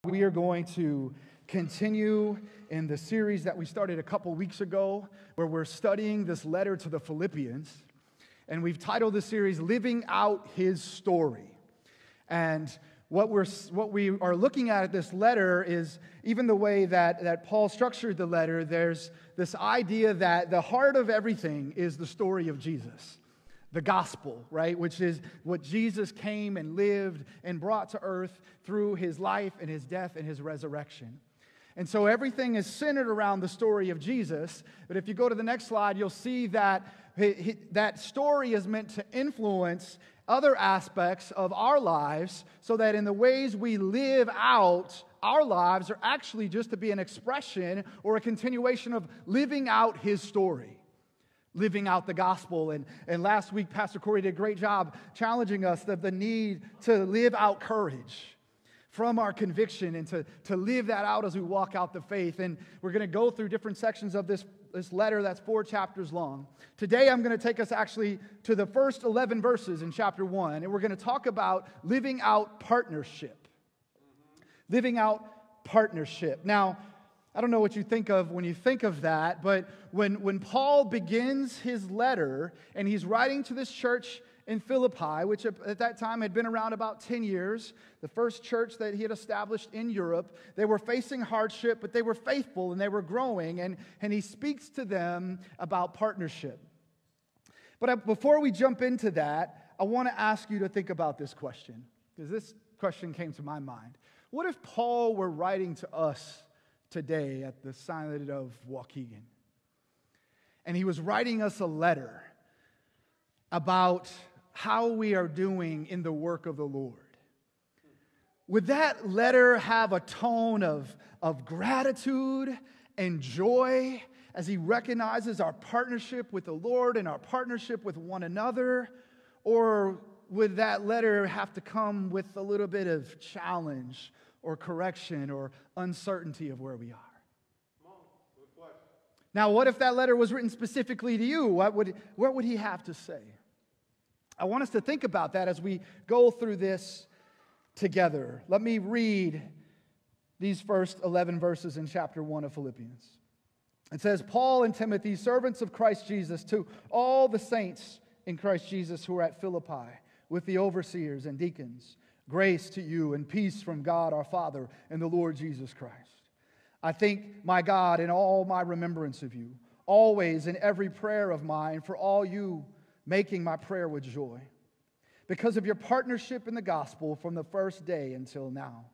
We are going to continue in the series that we started a couple weeks ago, where we're studying this letter to the Philippians. And we've titled the series, Living Out His Story. And what we are looking at this letter is, even the way that Paul structured the letter, there's this idea that the heart of everything is the story of Jesus. The gospel, right? Which is what Jesus came and lived and brought to earth through his life and his death and his resurrection. And so everything is centered around the story of Jesus. But if you go to the next slide, you'll see that that story is meant to influence other aspects of our lives, so that in the ways we live out our lives are actually just to be an expression or a continuation of living out his story. Living out the gospel. And last week, Pastor Corey did a great job challenging us of the need to live out courage from our conviction and to live that out as we walk out the faith. And we're going to go through different sections of this letter that's 4 chapters long. Today, I'm going to take us actually to the first 11 verses in chapter 1, and we're going to talk about living out partnership. Living out partnership. Now, I don't know what you think of when you think of that, but when Paul begins his letter and he's writing to this church in Philippi, which at that time had been around about 10 years, the first church that he had established in Europe, they were facing hardship, but they were faithful and they were growing, and he speaks to them about partnership. But before we jump into that, I want to ask you to think about this question, because this question came to my mind. What if Paul were writing to us today at the Synod of Waukegan, and he was writing us a letter about how we are doing in the work of the Lord? Would that letter have a tone of gratitude and joy as he recognizes our partnership with the Lord and our partnership with one another? Or would that letter have to come with a little bit of challenge or correction or uncertainty of where we are? Now, what if that letter was written specifically to you? What would he have to say? I want us to think about that as we go through this together. Let me read these first 11 verses in chapter 1 of Philippians. It says, Paul and Timothy, servants of Christ Jesus, to all the saints in Christ Jesus who are at Philippi, with the overseers and deacons, grace to you and peace from God our Father and the Lord Jesus Christ. I thank my God in all my remembrance of you, always in every prayer of mine, for all you, making my prayer with joy, because of your partnership in the gospel from the first day until now.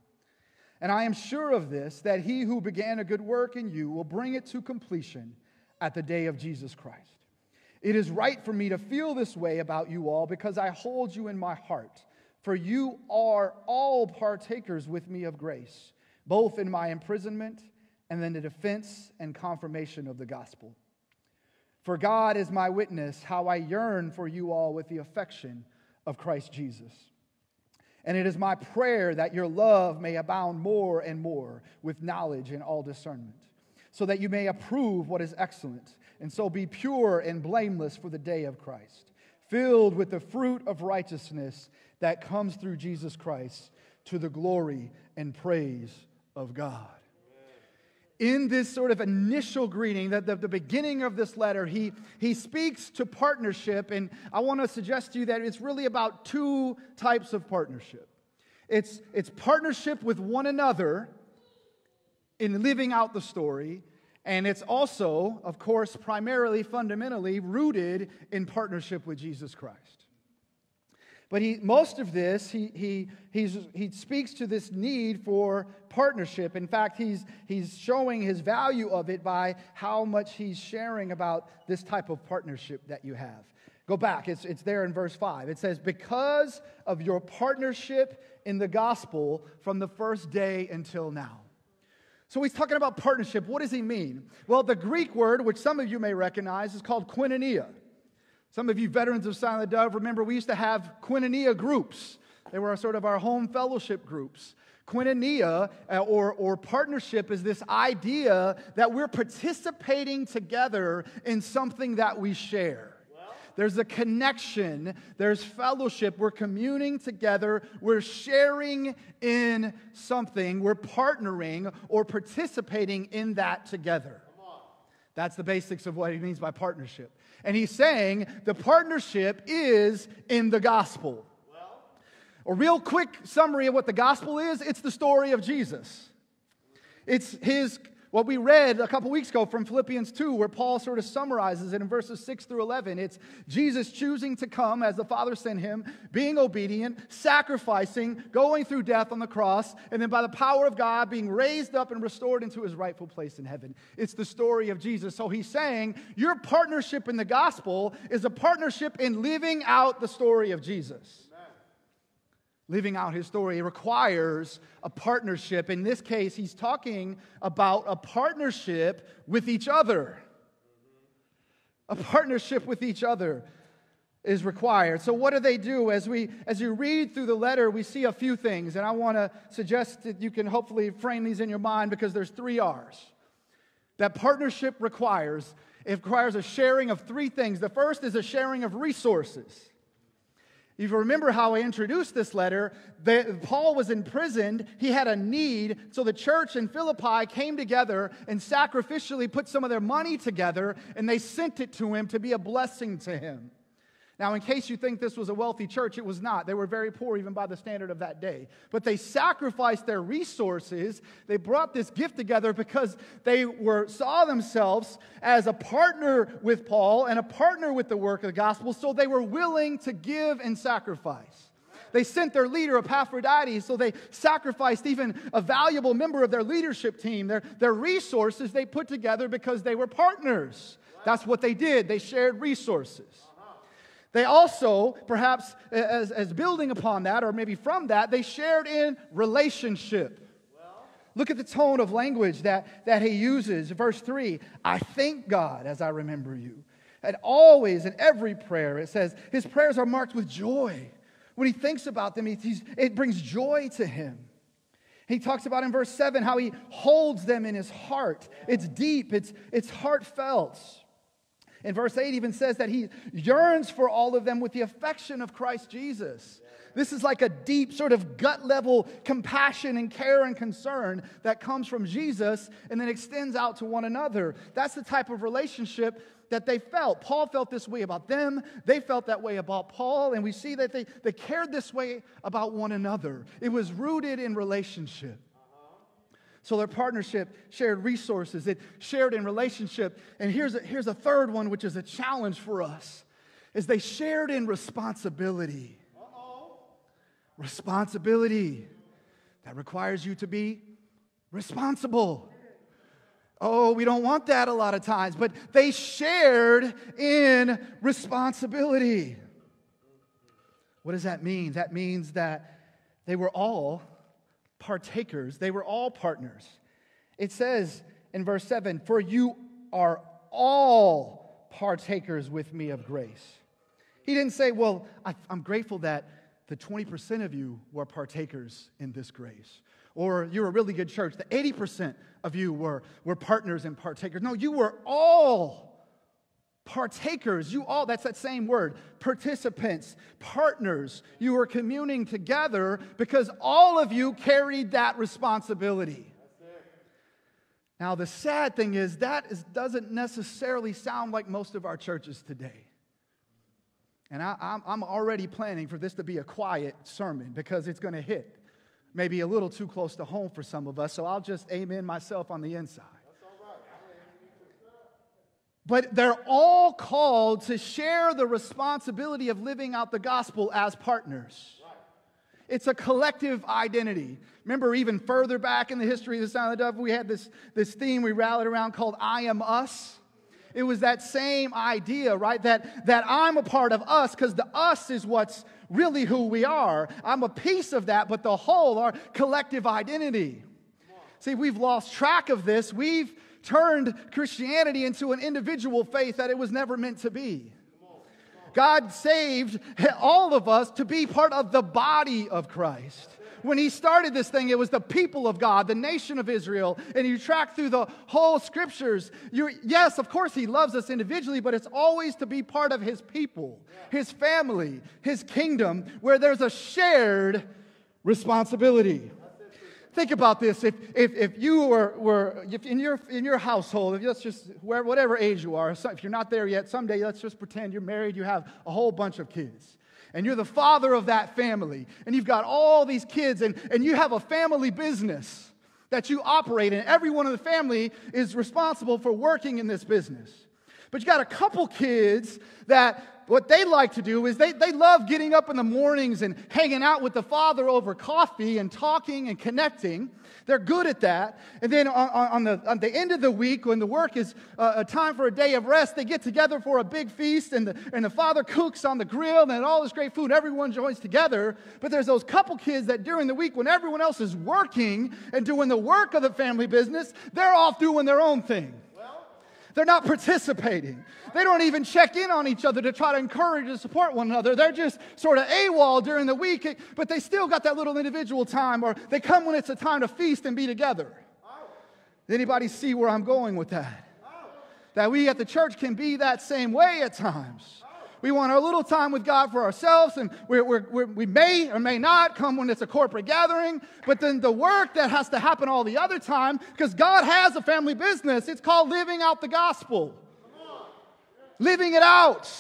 And I am sure of this, that he who began a good work in you will bring it to completion at the day of Jesus Christ. It is right for me to feel this way about you all, because I hold you in my heart. For you are all partakers with me of grace, both in my imprisonment and in the defense and confirmation of the gospel. For God is my witness, how I yearn for you all with the affection of Christ Jesus. And it is my prayer that your love may abound more and more with knowledge and all discernment, so that you may approve what is excellent, and so be pure and blameless for the day of Christ, filled with the fruit of righteousness that comes through Jesus Christ, to the glory and praise of God. In this sort of initial greeting, the beginning of this letter, he speaks to partnership, and I want to suggest to you that it's really about 2 types of partnership. It's partnership with one another in living out the story, and it's also, of course, primarily, fundamentally rooted in partnership with Jesus Christ. But most of this, he speaks to this need for partnership. In fact, he's showing his value of it by how much he's sharing about this type of partnership that you have. Go back, it's there in verse 5. It says, because of your partnership in the gospel from the first day until now. So he's talking about partnership. What does he mean? Well, the Greek word, which some of you may recognize, is called koinonia. Some of you veterans of Silent Dove remember we used to have koinonia groups. They were sort of our home fellowship groups. Koinonia, or partnership, is this idea that we're participating together in something that we share. There's a connection. There's fellowship. We're communing together. We're sharing in something. We're partnering or participating in that together. That's the basics of what he means by partnership. And he's saying the partnership is in the gospel. A real quick summary of what the gospel is, it's the story of Jesus. It's what we read a couple weeks ago from Philippians 2, where Paul sort of summarizes it in verses 6 through 11. It's Jesus choosing to come as the Father sent him, being obedient, sacrificing, going through death on the cross, and then by the power of God being raised up and restored into his rightful place in heaven. It's the story of Jesus. So he's saying your partnership in the gospel is a partnership in living out the story of Jesus. Living out his story requires a partnership. In this case, he's talking about a partnership with each other. A partnership with each other is required. So what do they do? As you read through the letter, we see a few things. And I want to suggest that you can hopefully frame these in your mind, because there's 3 R's. That partnership requires. It requires a sharing of 3 things. The first is a sharing of resources. If you remember how I introduced this letter, Paul was imprisoned. He had a need, so the church in Philippi came together and sacrificially put some of their money together, and they sent it to him to be a blessing to him. Now, in case you think this was a wealthy church, it was not. They were very poor even by the standard of that day. But they sacrificed their resources. They brought this gift together because they saw themselves as a partner with Paul and a partner with the work of the gospel, so they were willing to give and sacrifice. They sent their leader, Epaphroditus, so they sacrificed even a valuable member of their leadership team. Their resources they put together because they were partners. That's what they did. They shared resources. They also, perhaps as building upon that, or maybe from that, they shared in relationship. Look at the tone of language that he uses. Verse 3, I thank God as I remember you. And always in every prayer, it says, his prayers are marked with joy. When he thinks about them, it brings joy to him. He talks about in verse 7 how he holds them in his heart. It's deep, it's heartfelt. And verse 8 even says that he yearns for all of them with the affection of Christ Jesus. This is like a deep sort of gut level compassion and care and concern that comes from Jesus and then extends out to one another. That's the type of relationship that they felt. Paul felt this way about them. They felt that way about Paul. And we see that they cared this way about one another. It was rooted in relationship. So their partnership shared resources. It shared in relationship. And here's a third one, which is a challenge for us, is they shared in responsibility. Responsibility. That requires you to be responsible. Oh, we don't want that a lot of times, but they shared in responsibility. What does that mean? That means that they were all partakers. They were all partners. It says in verse 7, for you are all partakers with me of grace. He didn't say, well, I'm grateful that the 20% of you were partakers in this grace. Or you're a really good church. The 80% of you were partners and partakers. No, you were all partakers. You all, that's that same word. Participants, partners. You were communing together because all of you carried that responsibility. Now, the sad thing is doesn't necessarily sound like most of our churches today. And I'm already planning for this to be a quiet sermon because it's going to hit maybe a little too close to home for some of us, so I'll just amen myself on the inside. But they're all called to share the responsibility of living out the gospel as partners. It's a collective identity. Remember, even further back in the history of the Sound of the Dove, we had this theme we rallied around called I Am Us. It was that same idea, right? That I'm a part of us because the us is what's really who we are. I'm a piece of that, but the whole, our collective identity. See, we've lost track of this. We've turned Christianity into an individual faith that it was never meant to be. God saved all of us to be part of the body of Christ. when he started this thing, it was the people of God, the nation of Israel. And you track through the whole scriptures. Yes, of course, he loves us individually, but it's always to be part of his people, his family, his kingdom, where there's a shared responsibility. Think about this. If you were in your household, let's just whatever age you are, if you're not there yet, someday let's just pretend you're married, you have a whole bunch of kids. And you're the father of that family. And you've got all these kids, and you have a family business that you operate in. Everyone in the family is responsible for working in this business. But you got a couple kids that what they like to do is they love getting up in the mornings and hanging out with the father over coffee and talking and connecting. They're good at that. And then on the end of the week, when the work is a time for a day of rest, they get together for a big feast, and the father cooks on the grill and all this great food. Everyone joins together. But there's those couple kids that during the week, when everyone else is working and doing the work of the family business, they're off doing their own thing. They're not participating. They don't even check in on each other to try to encourage and support one another. They're just sort of AWOL during the week, but they still got that little individual time, or they come when it's a time to feast and be together. Does anybody see where I'm going with that? That we at the church can be that same way at times. We want our little time with God for ourselves, and we may or may not come when it's a corporate gathering, but then the work that has to happen all the other time, because God has a family business, it's called living out the gospel. Living it out.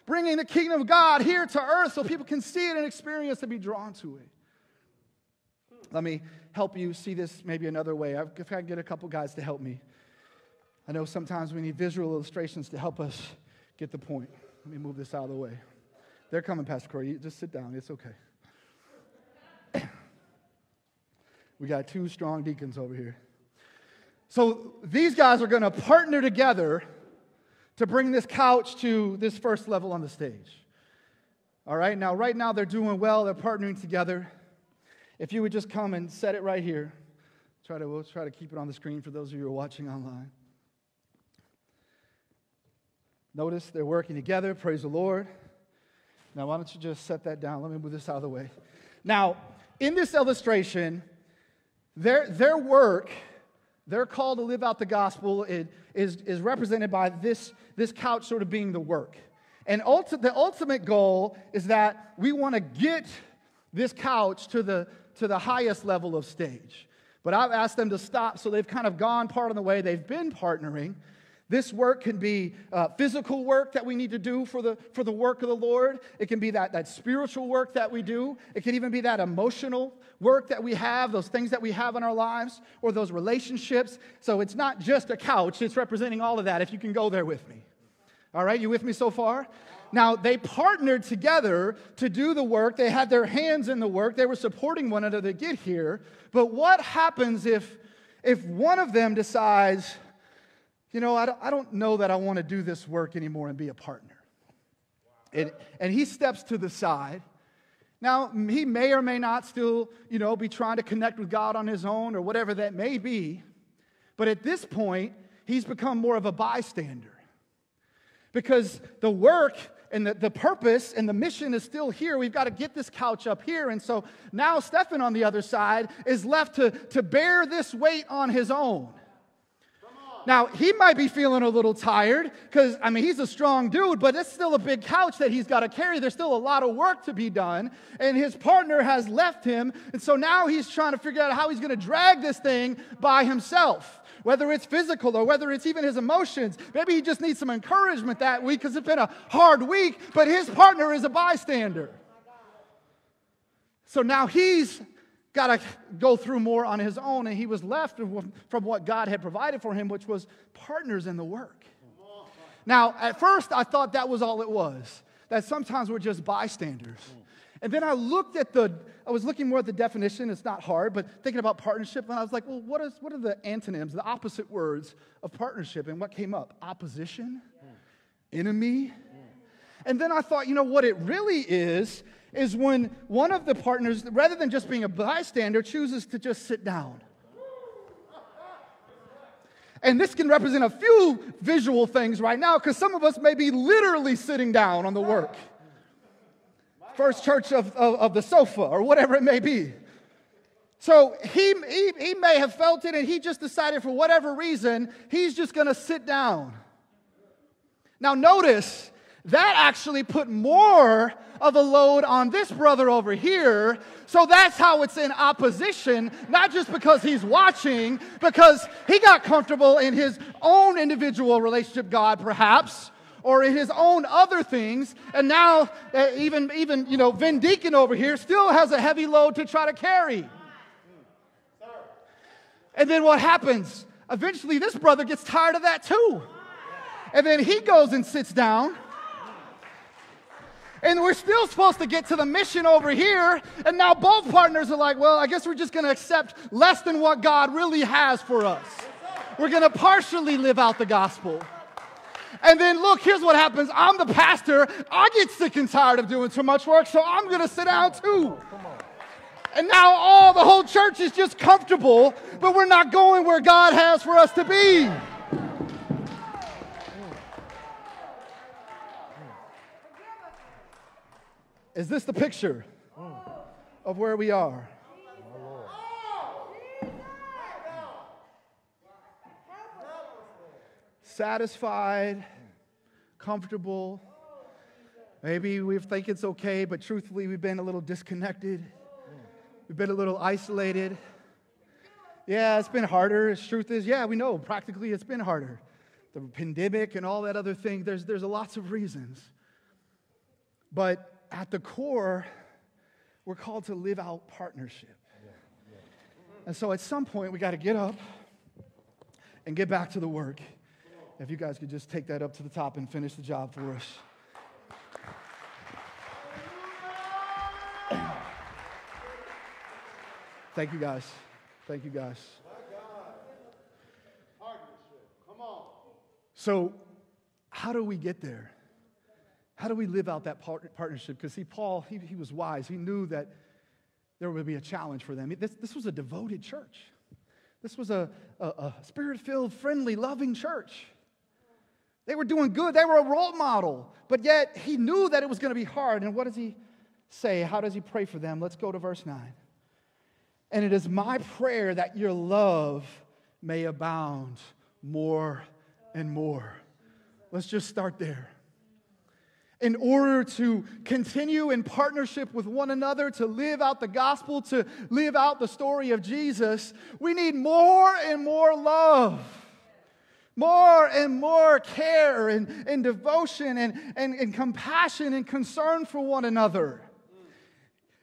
Bringing the kingdom of God here to earth so people can see it and experience and be drawn to it. Let me help you see this maybe another way. If I can get a couple guys to help me. I know sometimes we need visual illustrations to help us get the point. Let me move this out of the way. They're coming, Pastor Corey. Just sit down. It's okay. We got two strong deacons over here. So these guys are going to partner together to bring this couch to this first level on the stage. All right? Now, right now, they're doing well. They're partnering together. If you would just come and set it right here. We'll try to keep it on the screen for those of you who are watching online. Notice they're working together. Praise the Lord. Now, why don't you just set that down? Let me move this out of the way. Now, in this illustration, their work, their call to live out the gospel is represented by this couch sort of being the work. And the ultimate goal is that we want to get this couch to the highest level of stage. But I've asked them to stop, so they've kind of gone part of the way. They've been partnering. This work can be physical work that we need to do for the work of the Lord. It can be that spiritual work that we do. It can even be that emotional work that we have, those things that we have in our lives, or those relationships. So it's not just a couch. It's representing all of that, if you can go there with me. All right, you with me so far? Now, they partnered together to do the work. They had their hands in the work. They were supporting one another to get here. But what happens if one of them decides, you know, I don't know that I want to do this work anymore and be a partner. And he steps to the side. Now, he may or may not still, be trying to connect with God on his own or whatever that may be. But at this point, he's become more of a bystander. Because the work and the purpose and the mission is still here. We've got to get this couch up here. And so now Stephen on the other side is left to bear this weight on his own. Now, he might be feeling a little tired because, he's a strong dude, but it's still a big couch that he's got to carry. There's still a lot of work to be done, and his partner has left him, and so now he's trying to figure out how he's going to drag this thing by himself, whether it's physical or whether it's even his emotions. Maybe he just needs some encouragement that week because it's been a hard week, but his partner is a bystander. So now he's got to go through more on his own, and he was left from what God had provided for him, which was partners in the work. Now, at first, I thought that was all it was, that sometimes we're just bystanders. And then I was looking more at the definition. It's not hard, but thinking about partnership, and I was like, well, what are the antonyms, the opposite words of partnership? And what came up? Opposition? Enemy? And then I thought, what it really is when one of the partners, rather than just being a bystander, chooses to just sit down. And this can represent a few visual things right now, because some of us may be literally sitting down on the work. First church of the sofa, or whatever it may be. So he may have felt it, and he just decided for whatever reason, he's just going to sit down. Now notice, that actually put more of a load on this brother over here. So that's how it's in opposition, not just because he's watching, because he got comfortable in his own individual relationship, God perhaps, or in his own other things. And now even Vin Deacon over here still has a heavy load to try to carry. And then what happens? Eventually this brother gets tired of that too. And then he goes and sits down. And we're still supposed to get to the mission over here. And now both partners are like, well, I guess we're just going to accept less than what God really has for us. We're going to partially live out the gospel. And then look, here's what happens. I'm the pastor. I get sick and tired of doing too much work, so I'm going to sit down too. And now the whole church is just comfortable, but we're not going where God has for us to be. Is this the picture of where we are? Satisfied, comfortable. Maybe we think it's okay, but truthfully, we've been a little disconnected. We've been a little isolated. Yeah, it's been harder. The truth is, yeah, we know, practically it's been harder. The pandemic and all that other thing, there's lots of reasons. But at the core, we're called to live out partnership. And so at some point, we got to get up and get back to the work. If you guys could just take that up to the top and finish the job for us. Thank you, guys. Thank you, guys. So, how do we get there? How do we live out that partnership? Because see, Paul, he was wise. He knew that there would be a challenge for them. This was a devoted church. This was a spirit-filled, friendly, loving church. They were doing good. They were a role model. But yet, he knew that it was going to be hard. And what does he say? How does he pray for them? Let's go to verse 9. And it is my prayer that your love may abound more and more. Let's just start there. In order to continue in partnership with one another, to live out the gospel, to live out the story of Jesus, we need more and more love, more and more care and devotion and compassion and concern for one another.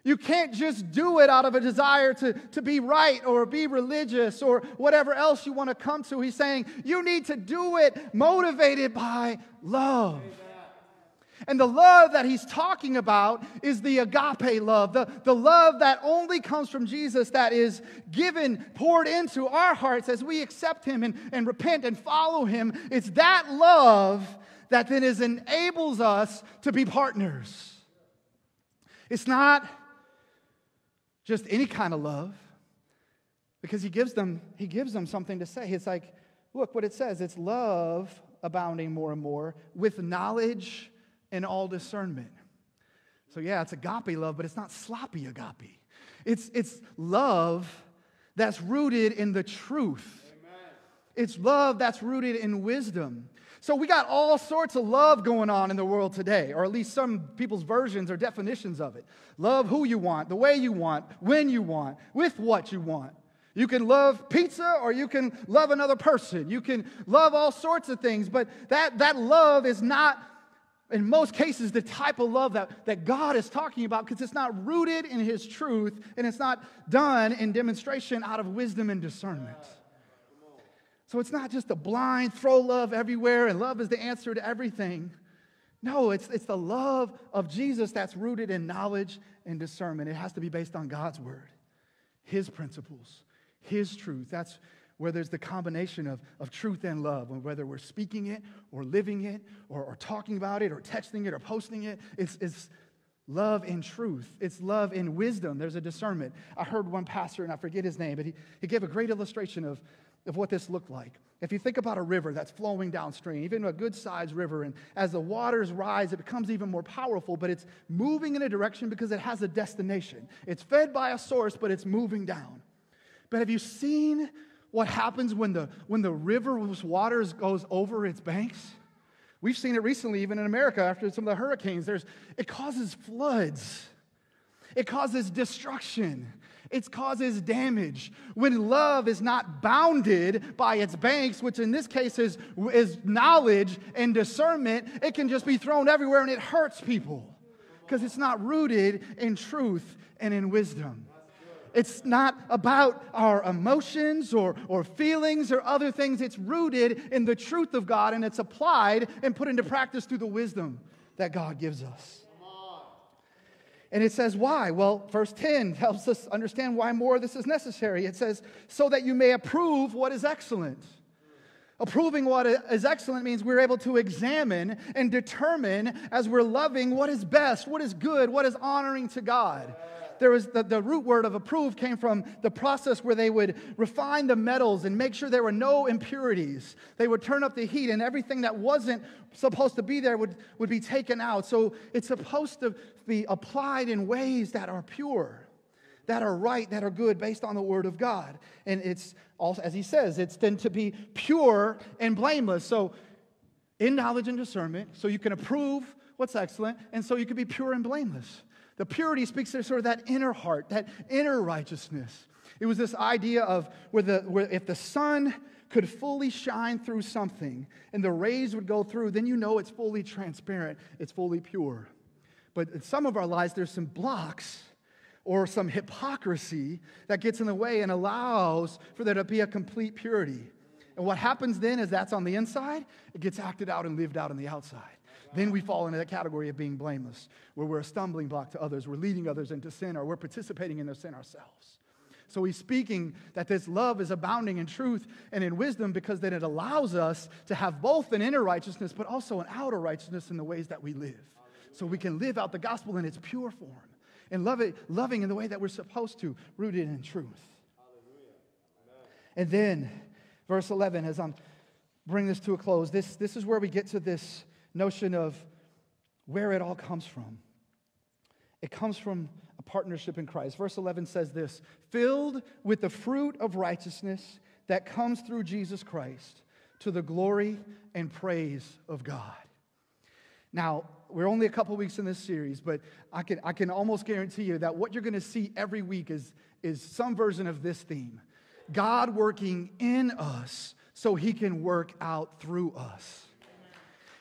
You can't just do it out of a desire to be right or be religious or whatever else you want to come to. He's saying you need to do it motivated by love. Amen. And the love that he's talking about is the agape love, the love that only comes from Jesus, that is given, poured into our hearts as we accept him and repent and follow him. It's that love that then enables us to be partners. It's not just any kind of love, because he gives them something to say. It's like, look what it says. It's love abounding more and more with knowledge and all discernment. So yeah, it's agape love, but it's not sloppy agape. It's love that's rooted in the truth. Amen. It's love that's rooted in wisdom. So we got all sorts of love going on in the world today, or at least some people's versions or definitions of it. Love who you want, the way you want, when you want, with what you want. You can love pizza or you can love another person. You can love all sorts of things, but that love is not, in most cases, the type of love that God is talking about, because it's not rooted in his truth and it's not done in demonstration out of wisdom and discernment. So it's not just a blind throw love everywhere and love is the answer to everything. No, it's the love of Jesus that's rooted in knowledge and discernment. It has to be based on God's word, his principles, his truth. That's where there's the combination of truth and love, whether we're speaking it or living it or talking about it or texting it or posting it. It's love in truth. It's love in wisdom. There's a discernment. I heard one pastor, and I forget his name, but he gave a great illustration of what this looked like. If you think about a river that's flowing downstream, even a good-sized river, and as the waters rise, it becomes even more powerful, but it's moving in a direction because it has a destination. It's fed by a source, but it's moving down. But have you seen what happens when the river's waters goes over its banks? We've seen it recently, even in America, after some of the hurricanes. It causes floods. It causes destruction. It causes damage. When love is not bounded by its banks, which in this case is knowledge and discernment, it can just be thrown everywhere and it hurts people because it's not rooted in truth and in wisdom. It's not about our emotions or feelings or other things. It's rooted in the truth of God, and it's applied and put into practice through the wisdom that God gives us. And it says why? Well, verse 10 helps us understand why more of this is necessary. It says, so that you may approve what is excellent. Approving what is excellent means we're able to examine and determine as we're loving what is best, what is good, what is honoring to God. There was the root word of approve came from the process where they would refine the metals and make sure there were no impurities. They would turn up the heat, and everything that wasn't supposed to be there would be taken out. So it's supposed to be applied in ways that are pure, that are right, that are good, based on the Word of God. And it's also, as he says, it's then to be pure and blameless. So in knowledge and discernment, so you can approve what's excellent, and so you can be pure and blameless. The purity speaks to sort of that inner heart, that inner righteousness. It was this idea of where if the sun could fully shine through something and the rays would go through, then you know it's fully transparent, it's fully pure. But in some of our lives, there's some blocks or some hypocrisy that gets in the way and allows for there to be a complete purity. And what happens then is that's on the inside, it gets acted out and lived out on the outside. Then we fall into that category of being blameless, where we're a stumbling block to others, we're leading others into sin, or we're participating in their sin ourselves. So he's speaking that this love is abounding in truth and in wisdom because then it allows us to have both an inner righteousness but also an outer righteousness in the ways that we live. So we can live out the gospel in its pure form and loving in the way that we're supposed to, rooted in truth. And then, verse 11, as I'm bringing this to a close, this is where we get to this notion of where it all comes from. It comes from a partnership in Christ. Verse 11 says this, filled with the fruit of righteousness that comes through Jesus Christ to the glory and praise of God. Now, we're only a couple weeks in this series, but I can almost guarantee you that what you're going to see every week is some version of this theme. God working in us so he can work out through us.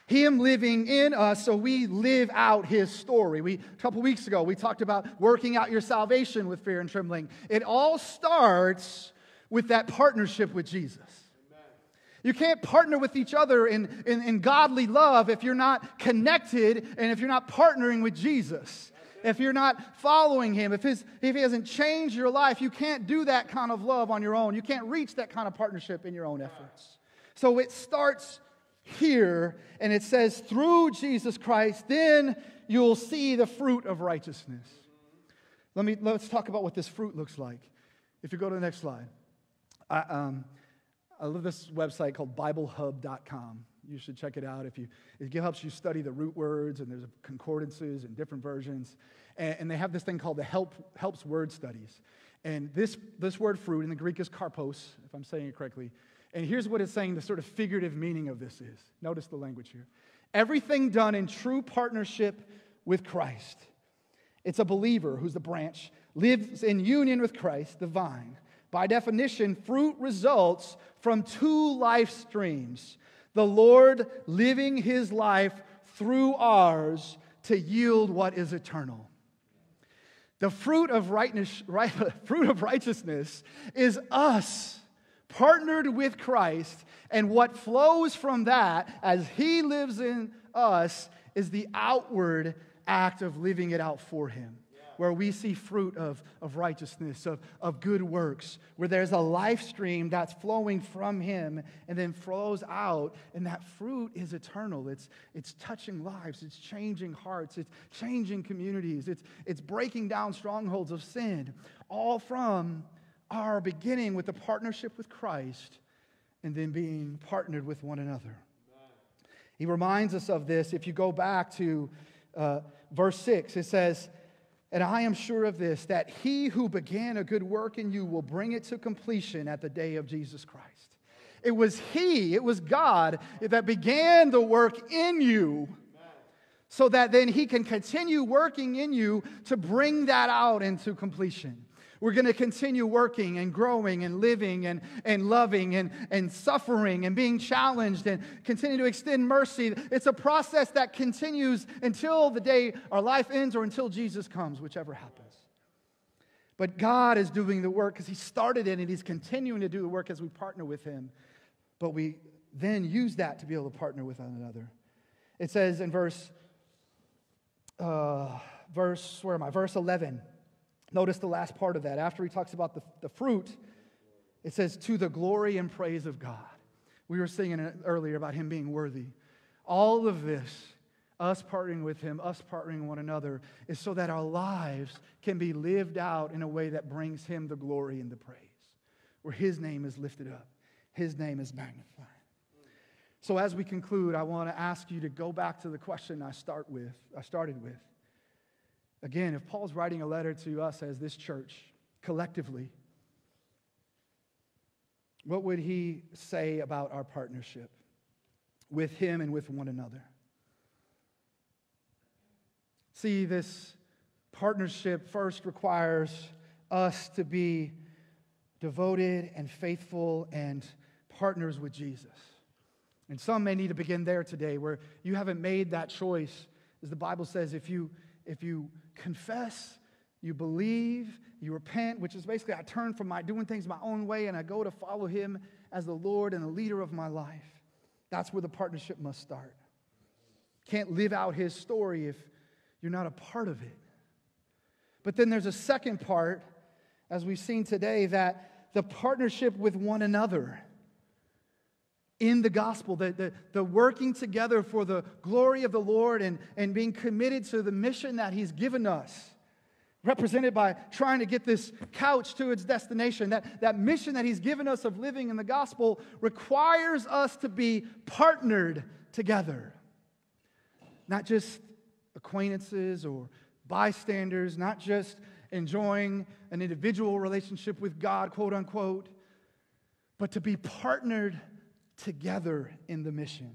Him living in us so we live out his story. A couple weeks ago, we talked about working out your salvation with fear and trembling. It all starts with that partnership with Jesus. Amen. You can't partner with each other in godly love if you're not connected and if you're not partnering with Jesus. If you're not following him, if he hasn't changed your life, you can't do that kind of love on your own. You can't reach that kind of partnership in your own efforts. So it starts here, and it says, through Jesus Christ, then you'll see the fruit of righteousness. Let's talk about what this fruit looks like. If you go to the next slide. I love this website called BibleHub.com. You should check it out. It helps you study the root words, and there's concordances and different versions. And they have this thing called the Helps Word Studies. And this word fruit in the Greek is karpos, if I'm saying it correctly. And here's what it's saying, the sort of figurative meaning of this is. Notice the language here. Everything done in true partnership with Christ. It's a believer who's the branch, lives in union with Christ, the vine. By definition, fruit results from two life streams. The Lord living his life through ours to yield what is eternal. The fruit of righteousness is us partnered with Christ, and what flows from that as he lives in us is the outward act of living it out for him, where we see fruit of righteousness, of good works, where there's a life stream that's flowing from him and then flows out, and that fruit is eternal. It's touching lives, it's changing hearts, it's changing communities, it's breaking down strongholds of sin, all from our beginning with the partnership with Christ and then being partnered with one another. He reminds us of this. If you go back to verse 6, it says, And I am sure of this, that he who began a good work in you will bring it to completion at the day of Jesus Christ. It was God that began the work in you, so that then he can continue working in you to bring that out into completion. We're going to continue working and growing and living and loving and suffering and being challenged and continue to extend mercy. It's a process that continues until the day our life ends or until Jesus comes, whichever happens. But God is doing the work because he started it and he's continuing to do the work as we partner with him. But we then use that to be able to partner with one another. It says in verse 11. Notice the last part of that. After he talks about the fruit, it says, to the glory and praise of God. We were singing it earlier about him being worthy. All of this, us partnering with him, us partnering one another, is so that our lives can be lived out in a way that brings him the glory and the praise, where his name is lifted up, his name is magnified. So as we conclude, I want to ask you to go back to the question I started with. Again, if Paul's writing a letter to us as this church, collectively, what would he say about our partnership with him and with one another? See, this partnership first requires us to be devoted and faithful and partners with Jesus. And some may need to begin there today, where you haven't made that choice. As the Bible says, if you confess, you believe, you repent, which is basically I turn from doing things my own way and I go to follow him as the Lord and the leader of my life. That's where the partnership must start. Can't live out his story if you're not a part of it. But then there's a second part, as we've seen today, that the partnership with one another in the gospel, the working together for the glory of the Lord and being committed to the mission that he's given us, represented by trying to get this couch to its destination. That mission that he's given us of living in the gospel requires us to be partnered together. Not just acquaintances or bystanders, not just enjoying an individual relationship with God, quote unquote, but to be partnered together in the mission.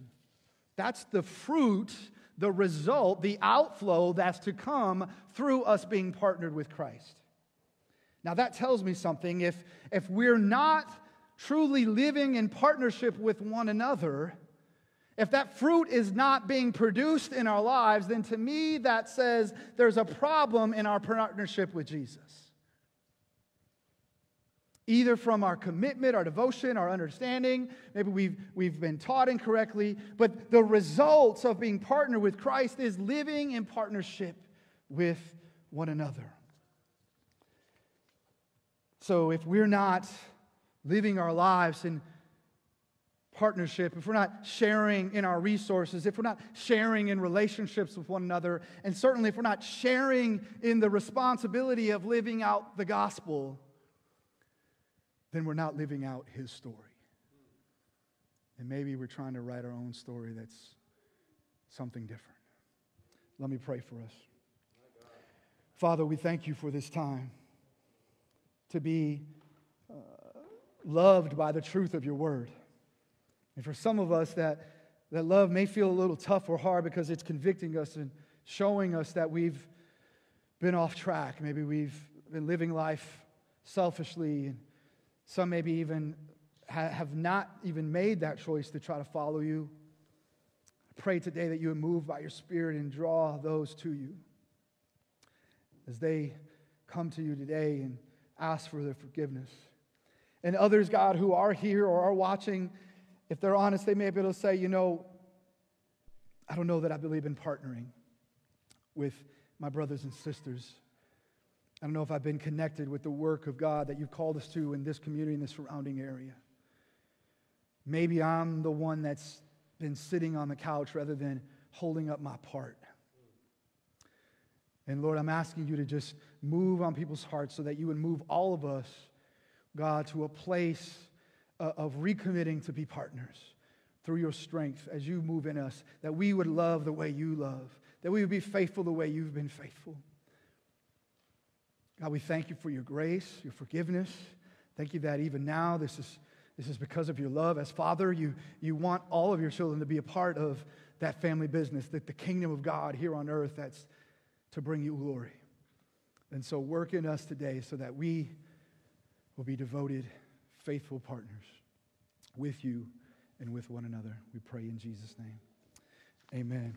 That's the fruit, the result, the outflow that's to come through us being partnered with Christ. Now that tells me something. If we're not truly living in partnership with one another, if that fruit is not being produced in our lives, then to me that says there's a problem in our partnership with Jesus. Either from our commitment, our devotion, our understanding, maybe we've been taught incorrectly, but the results of being partnered with Christ is living in partnership with one another. So if we're not living our lives in partnership, if we're not sharing in our resources, if we're not sharing in relationships with one another, and certainly if we're not sharing in the responsibility of living out the gospel, then we're not living out his story. And maybe we're trying to write our own story that's something different. Let me pray for us. Father, we thank you for this time to be loved by the truth of your word. And for some of us, that love may feel a little tough or hard because it's convicting us and showing us that we've been off track. Maybe we've been living life selfishly, and some maybe even have not even made that choice to try to follow you. I pray today that you would move by your Spirit and draw those to you as they come to you today and ask for their forgiveness. And others, God, who are here or are watching, if they're honest, they may be able to say, I don't know that I believe in partnering with my brothers and sisters. I don't know if I've been connected with the work of God that you've called us to in this community, in the surrounding area. Maybe I'm the one that's been sitting on the couch rather than holding up my part. And Lord, I'm asking you to just move on people's hearts so that you would move all of us, God, to a place of recommitting to be partners through your strength as you move in us, that we would love the way you love, that we would be faithful the way you've been faithful. God, we thank you for your grace, your forgiveness. Thank you that even now this is because of your love. As Father, you want all of your children to be a part of that family business, that the kingdom of God here on earth, that's to bring you glory. And so work in us today so that we will be devoted, faithful partners with you and with one another. We pray in Jesus' name. Amen.